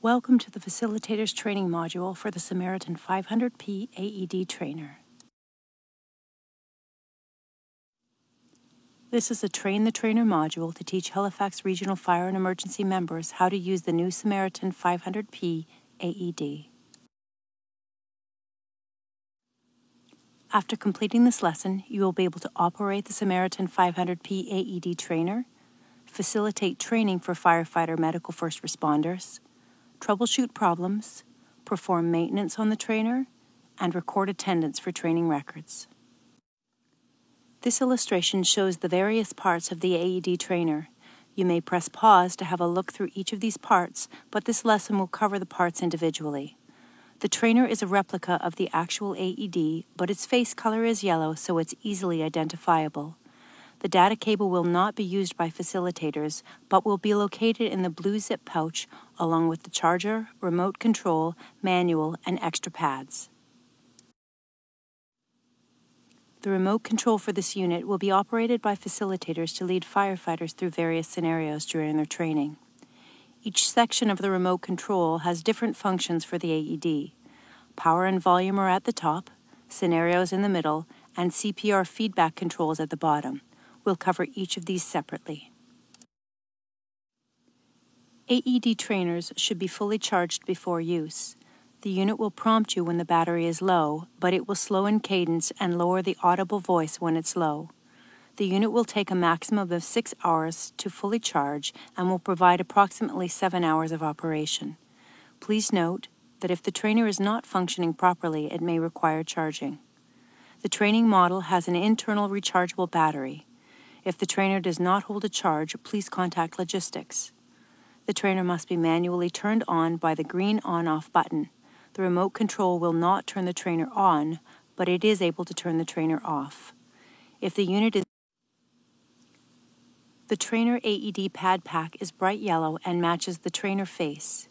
Welcome to the Facilitators Training Module for the Samaritan 500P AED Trainer. This is a Train the Trainer module to teach Halifax Regional Fire and Emergency members how to use the new Samaritan 500P AED. After completing this lesson, you will be able to operate the Samaritan 500P AED Trainer, facilitate training for firefighter medical first responders, troubleshoot problems, perform maintenance on the trainer, and record attendance for training records. This illustration shows the various parts of the AED trainer. You may press pause to have a look through each of these parts, but this lesson will cover the parts individually. The trainer is a replica of the actual AED, but its face color is yellow, so it's easily identifiable. The data cable will not be used by facilitators, but will be located in the blue zip pouch along with the charger, remote control, manual, and extra pads. The remote control for this unit will be operated by facilitators to lead firefighters through various scenarios during their training. Each section of the remote control has different functions for the AED. Power and volume are at the top, scenarios in the middle, and CPR feedback controls at the bottom. We'll cover each of these separately. AED trainers should be fully charged before use. The unit will prompt you when the battery is low, but it will slow in cadence and lower the audible voice when it's low. The unit will take a maximum of 6 hours to fully charge and will provide approximately 7 hours of operation. Please note that if the trainer is not functioning properly, it may require charging. The training model has an internal rechargeable battery. If the trainer does not hold a charge, please contact logistics. The trainer must be manually turned on by the green on-off button. The remote control will not turn the trainer on, but it is able to turn the trainer off. If the unit is The trainer AED Pad-Pak is bright yellow and matches the trainer face.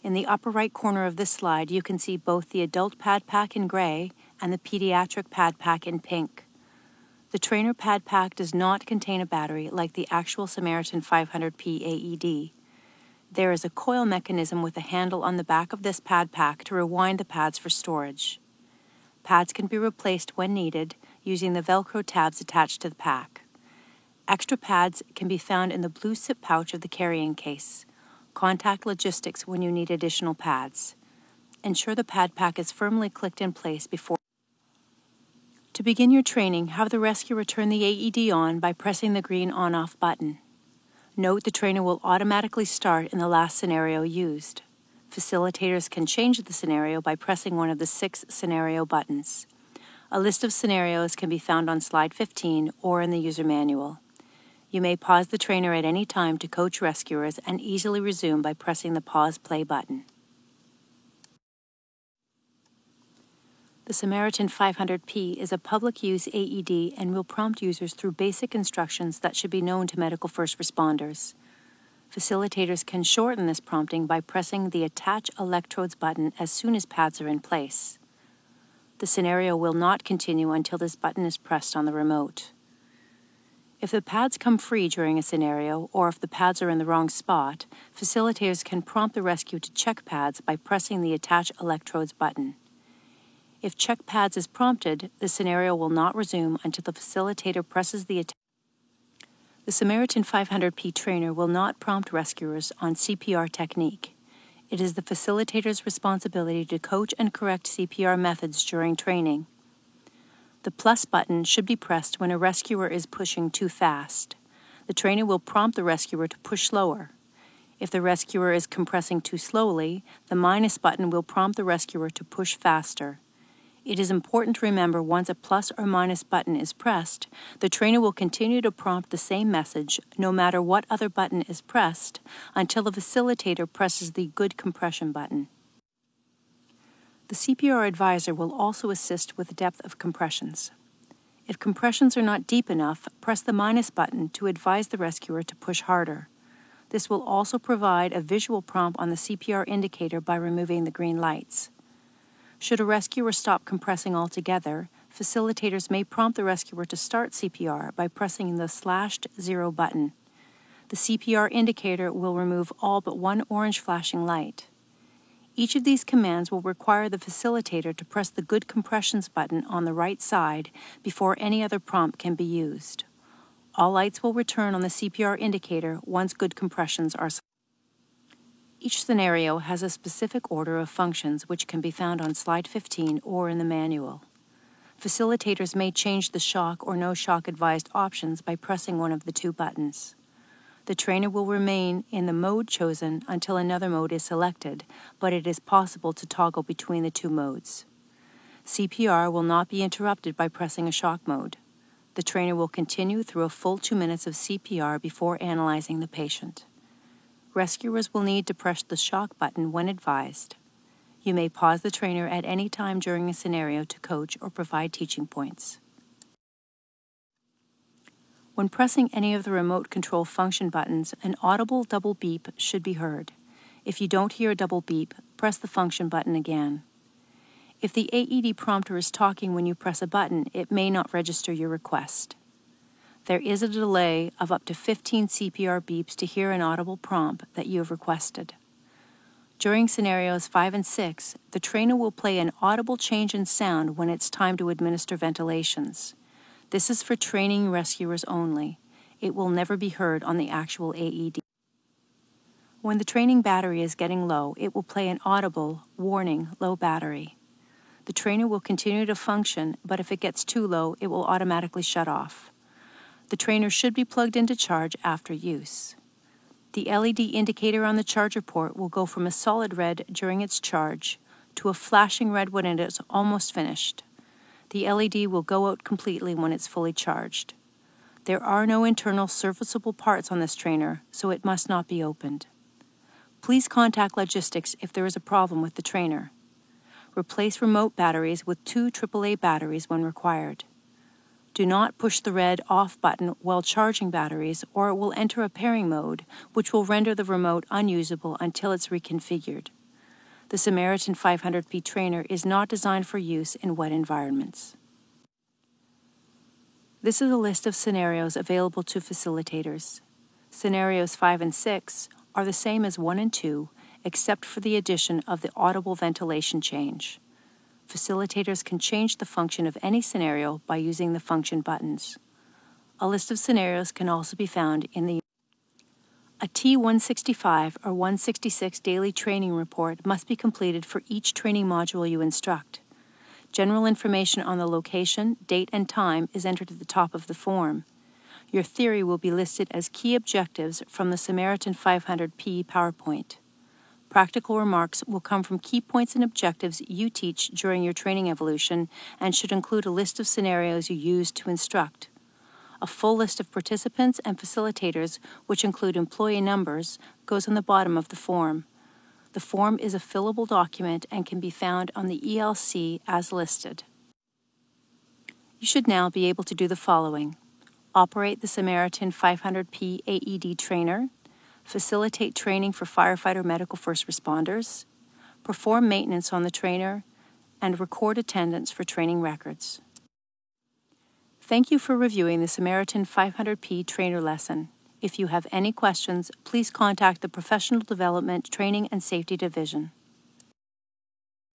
In the upper right corner of this slide, you can see both the adult Pad-Pak in gray and the pediatric Pad-Pak in pink. The trainer Pad-Pak does not contain a battery like the actual Samaritan 500P AED. There is a coil mechanism with a handle on the back of this Pad-Pak to rewind the pads for storage. Pads can be replaced when needed using the Velcro tabs attached to the pack. Extra pads can be found in the blue zip pouch of the carrying case. Contact logistics when you need additional pads. Ensure the Pad-Pak is firmly clicked in place before. To begin your training, have the rescuer turn the AED on by pressing the green on-off button. Note the trainer will automatically start in the last scenario used. Facilitators can change the scenario by pressing one of the 6 scenario buttons. A list of scenarios can be found on slide 15 or in the user manual. You may pause the trainer at any time to coach rescuers and easily resume by pressing the pause play button. The Samaritan 500P is a public-use AED and will prompt users through basic instructions that should be known to medical first responders. Facilitators can shorten this prompting by pressing the Attach Electrodes button as soon as pads are in place. The scenario will not continue until this button is pressed on the remote. If the pads come free during a scenario, or if the pads are in the wrong spot, facilitators can prompt the rescue to check pads by pressing the Attach Electrodes button. If check pads is prompted, the scenario will not resume until the facilitator presses the attach. The Samaritan 500P trainer will not prompt rescuers on CPR technique. It is the facilitator's responsibility to coach and correct CPR methods during training. The plus button should be pressed when a rescuer is pushing too fast. The trainer will prompt the rescuer to push slower. If the rescuer is compressing too slowly, the minus button will prompt the rescuer to push faster. It is important to remember once a plus or minus button is pressed, the trainer will continue to prompt the same message no matter what other button is pressed until the facilitator presses the good compression button. The CPR advisor will also assist with depth of compressions. If compressions are not deep enough, press the minus button to advise the rescuer to push harder. This will also provide a visual prompt on the CPR indicator by removing the green lights. Should a rescuer stop compressing altogether, facilitators may prompt the rescuer to start CPR by pressing the /0 button. The CPR indicator will remove all but one orange flashing light. Each of these commands will require the facilitator to press the Good Compressions button on the right side before any other prompt can be used. All lights will return on the CPR indicator once good compressions are selected. Each scenario has a specific order of functions which can be found on slide 15 or in the manual. Facilitators may change the shock or no shock advised options by pressing one of the two buttons. The trainer will remain in the mode chosen until another mode is selected, but it is possible to toggle between the two modes. CPR will not be interrupted by pressing a shock mode. The trainer will continue through a full 2 minutes of CPR before analyzing the patient. Rescuers will need to press the shock button when advised. You may pause the trainer at any time during a scenario to coach or provide teaching points. When pressing any of the remote control function buttons, an audible double beep should be heard. If you don't hear a double beep, press the function button again. If the AED prompter is talking when you press a button, it may not register your request. There is a delay of up to 15 CPR beeps to hear an audible prompt that you have requested. During scenarios 5 and 6, the trainer will play an audible change in sound when it's time to administer ventilations. This is for training rescuers only. It will never be heard on the actual AED. When the training battery is getting low, it will play an audible warning, low battery. The trainer will continue to function, but if it gets too low, it will automatically shut off. The trainer should be plugged into charge after use. The LED indicator on the charger port will go from a solid red during its charge to a flashing red when it is almost finished. The LED will go out completely when it's fully charged. There are no internal serviceable parts on this trainer, so it must not be opened. Please contact logistics if there is a problem with the trainer. Replace remote batteries with 2 AAA batteries when required. Do not push the red off button while charging batteries, or it will enter a pairing mode, which will render the remote unusable until it's reconfigured. The Samaritan 500P trainer is not designed for use in wet environments. This is a list of scenarios available to facilitators. Scenarios 5 and 6 are the same as 1 and 2, except for the addition of the audible ventilation change. Facilitators can change the function of any scenario by using the function buttons. A list of scenarios can also be found in the A T165 or 166 daily training report must be completed for each training module you instruct. General information on the location, date, and time is entered at the top of the form. Your theory will be listed as key objectives from the Samaritan 500P PowerPoint. Practical remarks will come from key points and objectives you teach during your training evolution and should include a list of scenarios you use to instruct. A full list of participants and facilitators, which include employee numbers, goes on the bottom of the form. The form is a fillable document and can be found on the ELC as listed. You should now be able to do the following: operate the Samaritan 500P AED trainer, facilitate training for firefighter medical first responders, perform maintenance on the trainer, and record attendance for training records. Thank you for reviewing the Samaritan 500P trainer lesson. If you have any questions, please contact the Professional Development, Training and Safety Division.